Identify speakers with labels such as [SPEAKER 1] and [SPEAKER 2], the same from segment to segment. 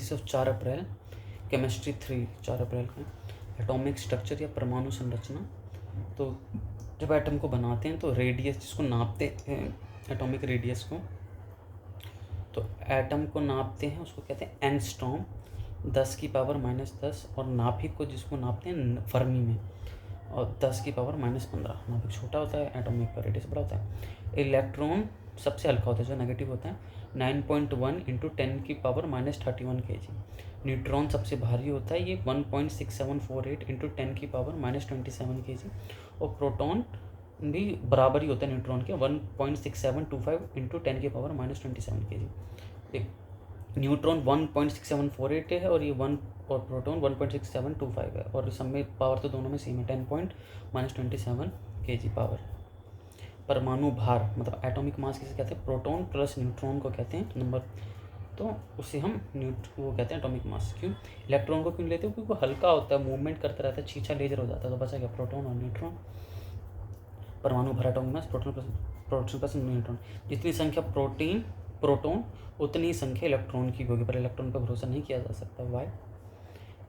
[SPEAKER 1] Basis of 4 April, chemistry 3 4 अप्रैल का, atomic structure या परमाणु संरचना। तो जब एटम को बनाते हैं तो रेडियस जिसको नापते हैं, एटॉमिक रेडियस को, तो एटम को नापते हैं उसको कहते हैं एंगस्ट्रॉम, 10⁻⁻10, और नाभिक को जिसको नापते हैं फर्मी में, और 10⁻⁻15। नाभिक छोटा होता है, एटॉमिक का रेडियस बड़ा होता है। इलेक्ट्रॉन सबसे हल्का होता है, जो नेगेटिव होता है, 9.1 × 10⁻31 kg। न्यूट्रॉन सबसे भारी होता है, ये 1.6748 × 10⁻27 kg। और प्रोटॉन भी बराबर ही होता है न्यूट्रॉन के, 1.6725 × 10⁻27 kg। न्यूट्रॉन 1.6748 है और ये और प्रोटॉन 1.6725 है, और सब में पावर तो दोनों में सेम है, 10⁻27 kg पावर। परमाणु भार मतलब एटॉमिक मास किसे कहते हैं, प्रोटॉन प्लस न्यूट्रॉन को कहते हैं नंबर, तो उसे हम वो कहते हैं एटॉमिक मास। क्यों इलेक्ट्रॉन को क्यों लेते हो, क्योंकि वो हल्का होता है, मूवमेंट करता रहता है, छीछा लेजर हो जाता है, तो बचा क्या, प्रोटॉन और न्यूट्रॉन। परमाणु भर atomic mass proton plus neutron. जितनी संख्या प्रोटॉन उतनी ही संख्या इलेक्ट्रॉन की होगी, पर इलेक्ट्रॉन पर भरोसा नहीं किया जा सकता। वाई?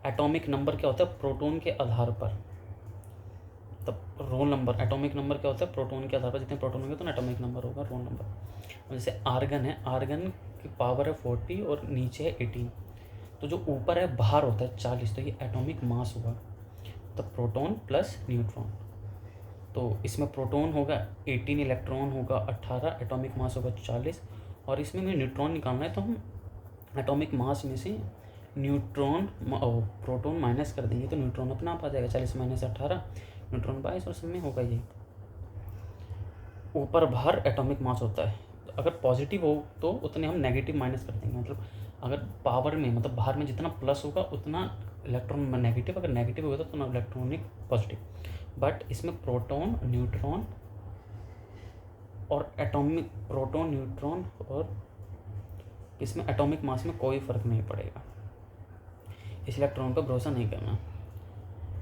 [SPEAKER 1] एटॉमिक नंबर क्या होता है, प्रोटॉन के आधार पर, तब रोल नंबर। एटॉमिक नंबर क्या होता है, प्रोटॉन के आधार पर, जितने प्रोटॉन होंगे तो एटॉमिक नंबर होगा रोल नंबर। जैसे आर्गन है, आर्गन की पावर है 40 और नीचे है 18, तो जो ऊपर है भार होता है 40, तो ये एटॉमिक मास हुआ। तो प्रोटॉन प्लस न्यूट्रॉन, तो इसमें प्रोटॉन होगा 18, इलेक्ट्रॉन होगा 18, एटॉमिक मास होगा 40, और इसमें हमें न्यूट्रॉन निकालना है, तो हम एटॉमिक मास में से प्रोटॉन माइनस कर देंगे, तो न्यूट्रॉन अपना आप आ जाएगा, 40 - 18 न्यूट्रॉन 22, और सब में होगा ये। ऊपर भार एटॉमिक मास होता है, अगर पॉजिटिव हो तो उतने हम नेगेटिव माइनस कर देंगे, मतलब अगर पावर में मतलब भार में जितना प्लस होगा उतना इलेक्ट्रॉन नेगेटिव, अगर नेगेटिव होगा तो उतना इलेक्ट्रॉनिक पॉजिटिव। बट इसमें प्रोटॉन न्यूट्रॉन और एटॉमिक, प्रोटॉन न्यूट्रॉन और इसमें एटॉमिक मास में कोई फ़र्क नहीं पड़ेगा, इस इलेक्ट्रॉन पर भरोसा नहीं करना,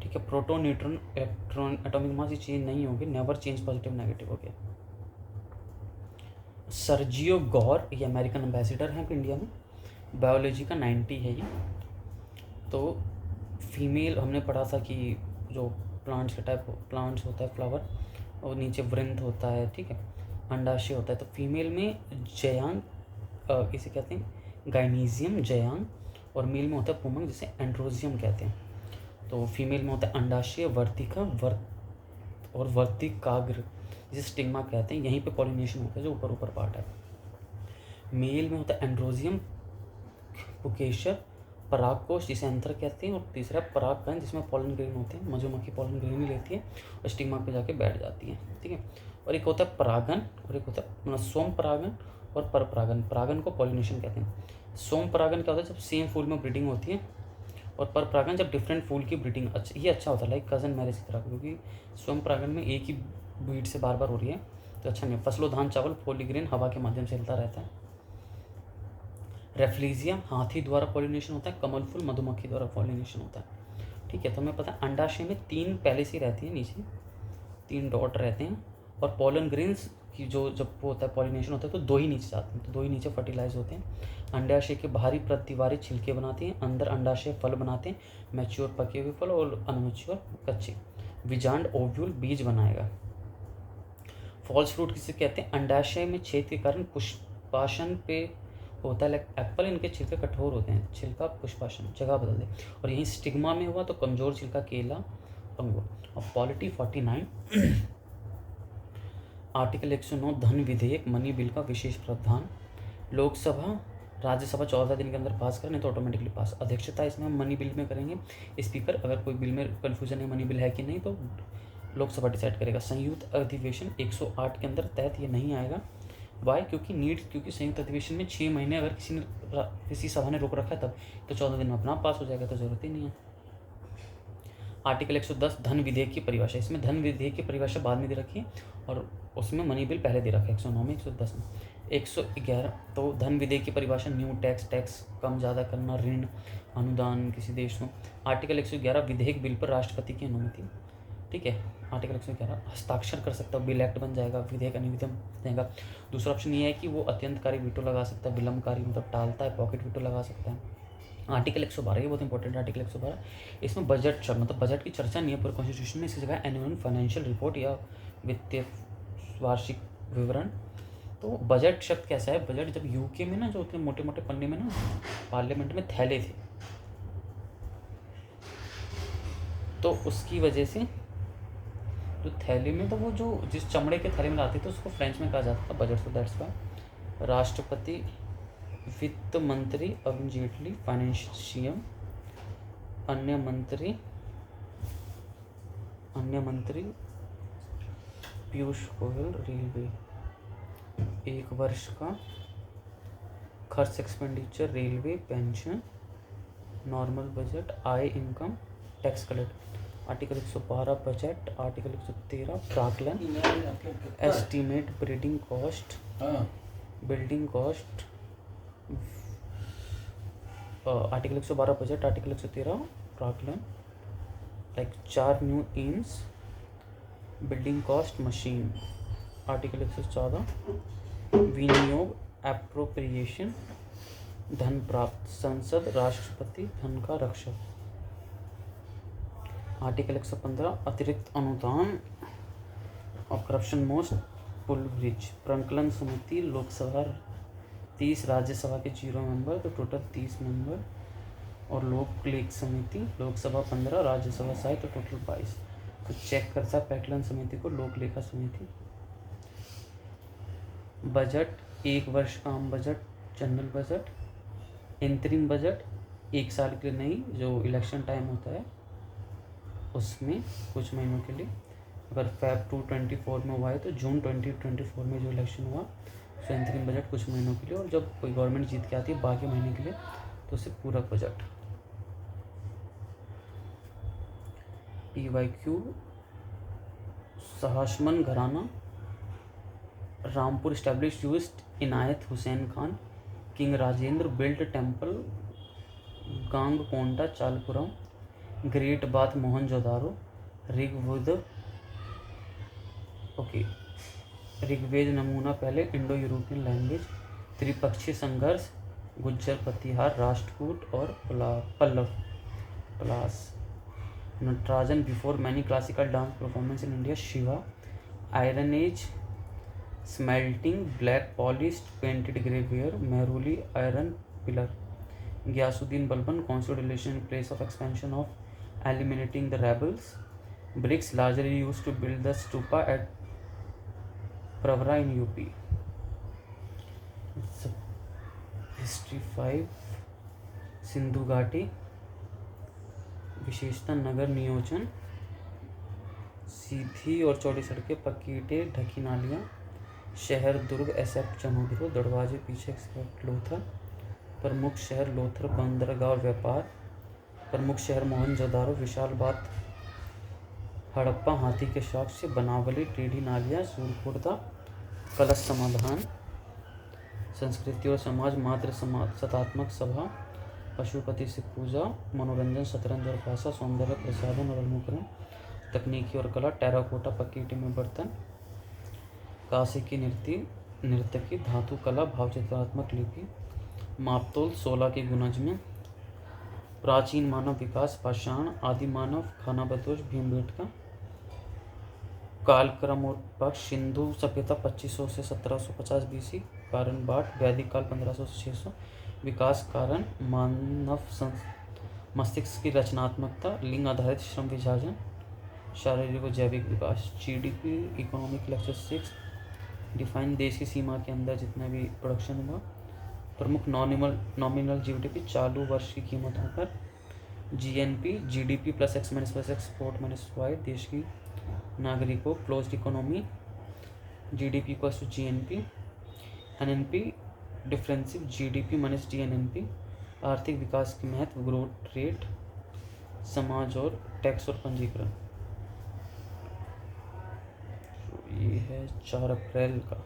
[SPEAKER 1] ठीक है। Proton neutron electron atomic mass ही चेंज नहीं होगी, नेवर चेंज पॉजिटिव नेगेटिव हो गया। सर्जियो गौर ये अमेरिकन एम्बेसडर हैं इंडिया में, बायोलॉजी का 90 है ये। तो फीमेल हमने पढ़ा था कि जो प्लांट्स के टाइप प्लांट्स होता है फ्लावर, और नीचे वृंत होता है, ठीक है, अंडाशय होता है। तो फीमेल में जयांग इसे कहते हैं गाइनीजियम जयांग, और मेल में होता है पुमंग जिसे एंड्रोजियम कहते हैं। तो फीमेल में होता है अंडाशय, वर्तिका और वर्तिकाग्र जिसे स्टिग्मा कहते हैं, यहीं पे पॉलिनेशन होता है जो ऊपर पार्ट है। मेल में होता है एंड्रोजियम, पुकेशर, परागकोश जिसे एंथर कहते हैं, और तीसरा परागकण जिसमें पॉलन ग्रेन होते हैं, मधुमक्खी पॉलन ग्रेन ही लेती है और स्टिग्मा पे जाके बैठ जाती है, ठीक है। और एक होता है परागन, और एक होता है स्वयं परागन और पर परागन। परागन को पॉलिनेशन कहते हैं। स्वयं परागन क्या होता है, जब सेम फूल में ब्रीडिंग होती है, और पर परागन जब डिफरेंट फूल की ब्रीडिंग ये अच्छा होता है, लाइक कजन मैरिज की तरह, क्योंकि स्वयं परागन में एक ही बीड से बार बार हो रही है तो अच्छा नहीं। फसलों धान चावल पॉलीग्रेन हवा के माध्यम से हिलता रहता है। रेफ्लीजिया हाथी द्वारा पॉलिनेशन होता है, कमल फूल मधुमक्खी द्वारा पॉलिनेशन होता है, ठीक है। तो हमें पता है अंडाशय में 3 पहले से रहती है, नीचे 3 डॉट रहते हैं, और पॉलन ग्रेन्स की जो जब वो होता है पॉलिनेशन होता है तो 2 ही नीचे जाते हैं, तो 2 ही नीचे फर्टिलाइज होते हैं। अंडाशय के बाहरी प्रतिवारी छिलके बनाते हैं, अंदर अंडाशय फल बनाते हैं, मैच्योर पके हुए फल और अनमैच्योर कच्चे। विजांड ओव्यूल बीज बनाएगा। फॉल्स फ्रूट किसे कहते हैं, अंडाशय में छेद के कारण पुष्पासन पे होता है, लाइक एप्पल, इनके छिलके कठोर होते हैं, छिलका पुष्पासन जगह बदल दे, और यहीं स्टिग्मा में हुआ तो कमजोर छिलका केला अंगूर। और पॉलिटी 49 आर्टिकल 109 धन विधेयक मनी बिल का विशेष प्रावधान। लोकसभा राज्यसभा 14 दिन के अंदर पास करें, नहीं तो ऑटोमेटिकली पास। अध्यक्षता इसमें हम मनी बिल में करेंगे, स्पीकर, अगर कोई बिल में कन्फ्यूजन है मनी बिल है कि नहीं तो लोकसभा डिसाइड करेगा। संयुक्त अधिवेशन 108 के अंदर तहत ये नहीं आएगा। वाई? क्योंकि संयुक्त अधिवेशन में 6 महीने अगर किसी सभा ने रोक रखा है तब, तो 14 दिन में अपना पास हो जाएगा, तो जरूरत ही नहीं है। आर्टिकल 110 धन विधेयक की परिभाषा। इसमें धन विधेयक की परिभाषा बाद में दे रखी है और उसमें मनी बिल पहले दे रखा है 109 में, 110 में। 111 तो धन विधेयक की परिभाषा न्यू टैक्स कम ज़्यादा करना, ऋण अनुदान किसी देश को। आर्टिकल 111 विधेयक बिल पर राष्ट्रपति की अनुमति, ठीक है। आर्टिकल 111 हस्ताक्षर कर सकता है, बिल एक्ट बन जाएगा, विधेयक अनुविधम रहेगा। दूसरा ऑप्शन ये है कि वो अत्यंतकारी वीटो लगा सकता है, विलंबकारी मतलब टालता है, पॉकेट वीटो लगा सकता है। आर्टिकल 112, ये बहुत इंपॉर्टेंट आर्टिकल 112। इसमें बजट मतलब बजट की चर्चा नहीं है पूरे कॉन्स्टिट्यूशन में, इसकी जगह एनुअल फाइनेंशियल रिपोर्ट या वित्तीय वार्षिक विवरण। तो बजट शब्द कैसा है, बजट जब यूके में ना जो उतने मोटे मोटे पन्ने में ना पार्लियामेंट में थैले थे, तो उसकी वजह से जो थैले में, तो वो जो जिस चमड़े के थैले में लाते थे उसको फ्रेंच में कहा जाता था बजट। तो दैट्स वाई राष्ट्रपति, वित्त मंत्री अरुण जेटली, फाइनेंशियम, अन्य मंत्री पीयूष गोयल, रेलवे। 1 वर्ष का खर्च expenditure, railway, pension, normal budget, आय income, tax collect. Article 112 budget. Article 113 प्राक्कलन, estimate building cost. Article 112 budget. Article 113 प्राक्कलन, like 4 new AIIMS, building cost, machine. Article 114 विनियोग, एप्रोप्रिएशन, धन प्राप्त, संसद, राष्ट्रपति, धन का रक्षक। आर्टिकल 115 अतिरिक्त अनुदान और करप्शन मोस्ट, पुल ब्रिज। प्राक्कलन समिति, लोकसभा 30, राज्यसभा के 0 मेंबर, तो टोटल 30 मेंबर। और लोक लेख समिति, लोकसभा 15, राज्यसभा 7, तो टोटल 22। तो चेक करता है प्राक्कलन समिति को लोक लेखा समिति। बजट, 1 वर्ष का आम बजट, जनरल बजट। इंतरिम बजट, 1 साल के लिए नहीं, जो इलेक्शन टाइम होता है उसमें कुछ महीनों के लिए। अगर Feb 2024 में हुआ है तो जून 2024 में जो इलेक्शन हुआ, तो इंतरिम बजट कुछ महीनों के लिए। और जब कोई गवर्नमेंट जीत के आती है बाकी महीने के लिए, तो उसे पूरक budget. PYQ, Sahaswan Gharana, Rampur establish used Inayat Hussain Khan, king Rajendra built temple, Gangaikonda Cholapuram, great bath Mohenjodaro, Rigveda नमूना पहले, इंडो यूरोपियन लैंग्वेज, त्रिपक्षीय संघर्ष, गुज्जर प्रतिहार, राष्ट्रकूट और Palas. Natarajan, before many classical dance performance in India, Shiva, iron age, smelting, black polished painted grey ware, Mehrauli, iron pillar. Ghiyasuddin Balban, consolidation in place of expansion of eliminating the rebels. Bricks largely used to build the stupa at Pravara in UP. History 5, Sindhu घाटी, विशेषता नगर नियोजन, सीधी और चौड़ी सड़कें, पक्की ईंटें, ढकी नालियाँ, शहर दुर्ग, SF जनोद्रो, दरवाजे पीछे एक्सपेक्ट लोथर। प्रमुख शहर लोथर, बंदरगाह और व्यापार। प्रमुख शहर मोहनजोदारो, विशाल बात, हड़प्पा, हाथी के शौक से, बनावली, टेढ़ी नालियाँ, सूरपुरदा, कलश समाधान। संस्कृति और समाज, मातृ सतात्मक सभा, पशुपति से पूजा, मनोरंजन, शतरंज और भाषा, सौंदर्य प्रसाधन और अनुकरण, तकनीकी और कला, टेराकोटा, पक्की ईंटें में बर्तन, काशी की नर्तकी, धातु कला, भावचित्रात्मक लिपि, मापतोल 16 के गुणज में। प्राचीन मानव विकास, पाषाण, आदि मानव, खानाबदोश, भीमबेटका। कालक्रम और पक्ष, सिंधु सभ्यता 2500 से 1750 BC, कारण बाट, वैदिक काल 1500 से 600। विकास कारण, मानव मस्तिष्क की रचनात्मकता, लिंग आधारित श्रम विभाजन, शारीरिक और जैविक विकास। GDP, इकोनॉमिक लेक्चर 6, डिफाइन, देश की सीमा के अंदर जितना भी प्रोडक्शन हुआ। प्रमुख नॉमिनल GDP, चालू वर्ष की कीमतों पर। GNP, GDP plus X minus plus export minus Y, देश की नागरिकों। Closed economy, GDP equals to GNP। NNP, डिफरेंसिव, GDP माइनस DNNP। आर्थिक विकास के महत्व, ग्रोथ रेट, समाज और टैक्स और पंजीकरण। ये है 4 अप्रैल का।